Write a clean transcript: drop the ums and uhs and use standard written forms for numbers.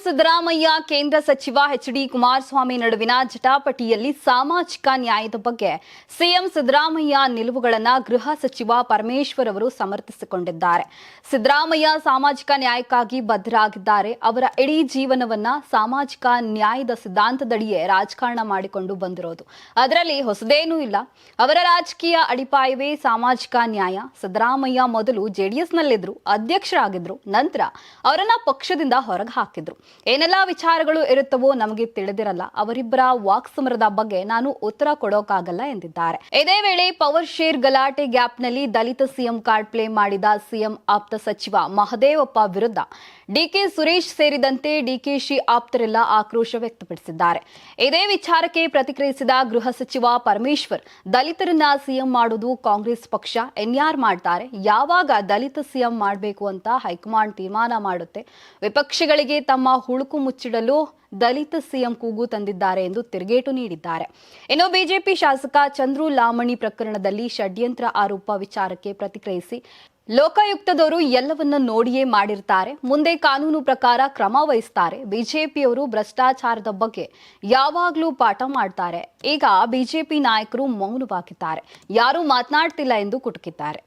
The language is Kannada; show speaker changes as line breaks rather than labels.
ಸಿದ್ದರಾಮಯ್ಯ ಕೇಂದ್ರ ಸಚಿವ ಎಚ್.ಡಿ. ಕುಮಾರಸ್ವಾಮಿ ನಡುವಿನ ಜಟಾಪಟಿಯಲ್ಲಿ ಸಾಮಾಜಿಕ ನ್ಯಾಯದ ಬಗ್ಗೆ ಸಿಎಂ ಸಿದ್ದರಾಮಯ್ಯ ನಿಲುವುಗಳನ್ನು ಗೃಹ ಸಚಿವ ಪರಮೇಶ್ವರ್ ಅವರು ಸಮರ್ಥಿಸಿಕೊಂಡಿದ್ದಾರೆ. ಸಿದ್ದರಾಮಯ್ಯ ಸಾಮಾಜಿಕ ನ್ಯಾಯಕ್ಕಾಗಿ ಬದ್ಧರಾಗಿದ್ದಾರೆ. ಅವರ ಇಡೀ ಜೀವನವನ್ನ ಸಾಮಾಜಿಕ ನ್ಯಾಯದ ಸಿದ್ಧಾಂತದಡಿಯೇ ರಾಜಕಾರಣ ಮಾಡಿಕೊಂಡು ಬಂದಿರೋದು. ಅದರಲ್ಲಿ ಹೊಸದೇನೂ ಇಲ್ಲ. ಅವರ ರಾಜಕೀಯ ಅಡಿಪಾಯವೇ ಸಾಮಾಜಿಕ ನ್ಯಾಯ. ಸಿದ್ದರಾಮಯ್ಯ ಮೊದಲು ಜೆಡಿಎಸ್ನಲ್ಲಿದ್ರು, ಅಧ್ಯಕ್ಷರಾಗಿದ್ರು, ನಂತರ ಅವರನ್ನ ಪಕ್ಷದಿಂದ ಹೊರಗೆ ಹಾಕಿದ್ರು. ಏನೆಲ್ಲಾ ವಿಚಾರಗಳು ಇರುತ್ತವೋ ನಮಗೆ ತಿಳಿದಿರಲ್ಲ. ಅವರಿಬ್ಬರ ವಾಕ್ಸಮರದ ಬಗ್ಗೆ ನಾನು ಉತ್ತರ ಕೊಡೋಕಾಗಲ್ಲ ಎಂದಿದ್ದಾರೆ. ಇದೇ ವೇಳೆ ಪವರ್ ಶೇರ್ ಗಲಾಟೆ ಗ್ಯಾಪ್ನಲ್ಲಿ ದಲಿತ ಸಿಎಂ ಕಾರ್ಡ್ ಪ್ಲೇ ಮಾಡಿದ ಸಿಎಂ ಆಪ್ತ ಸಚಿವ ಮಹದೇವಪ್ಪ ವಿರುದ್ಧ ಡಿಕೆ ಸುರೇಶ್ ಸೇರಿದಂತೆ ಡಿಕೆಶಿ ಆಪ್ತರೆಲ್ಲ ಆಕ್ರೋಶ ವ್ಯಕ್ತಪಡಿಸಿದ್ದಾರೆ. ಇದೇ ವಿಚಾರಕ್ಕೆ ಪ್ರತಿಕ್ರಿಯಿಸಿದ ಗೃಹ ಸಚಿವ ಪರಮೇಶ್ವರ್, ದಲಿತರನ್ನ ಸಿಎಂ ಮಾಡುವುದು ಕಾಂಗ್ರೆಸ್ ಪಕ್ಷ ಎನ್ಆರ್ ಮಾಡ್ತಾರೆ. ಯಾವಾಗ ದಲಿತ ಸಿಎಂ ಮಾಡಬೇಕು ಅಂತ ಹೈಕಮಾಂಡ್ ತೀರ್ಮಾನ ಮಾಡುತ್ತೆ. ವಿಪಕ್ಷಗಳಿಗೆ ತಮ್ಮ ಹುಳುಕು ಮುಚ್ಚಿಡಲು ದಲಿತ ಸಿಎಂ ಕೂಗು ತಂದಿದ್ದಾರೆ ಎಂದು ತಿರುಗೇಟು ನೀಡಿದ್ದಾರೆ. ಇನ್ನು ಬಿಜೆಪಿ ಶಾಸಕ ಚಂದ್ರು ಲಾಮಣಿ ಪ್ರಕರಣದಲ್ಲಿ ಷಡ್ಯಂತ್ರ ಆರೋಪ ವಿಚಾರಕ್ಕೆ ಪ್ರತಿಕ್ರಿಯಿಸಿ, ಲೋಕಾಯುಕ್ತದವರು ಎಲ್ಲವನ್ನ ನೋಡಿಯೇ ಮಾಡಿರ್ತಾರೆ. ಮುಂದೆ ಕಾನೂನು ಪ್ರಕಾರ ಕ್ರಮ ವಹಿಸ್ತಾರೆ. ಬಿಜೆಪಿಯವರು ಭ್ರಷ್ಟಾಚಾರದ ಬಗ್ಗೆ ಯಾವಾಗಲೂ ಪಾಠ ಮಾಡ್ತಾರೆ. ಈಗ ಬಿಜೆಪಿ ನಾಯಕರು ಮೌನವಾಗಿದ್ದಾರೆ, ಯಾರೂ ಮಾತನಾಡ್ತಿಲ್ಲ ಎಂದು ಕುಟುಕಿದ್ದಾರೆ.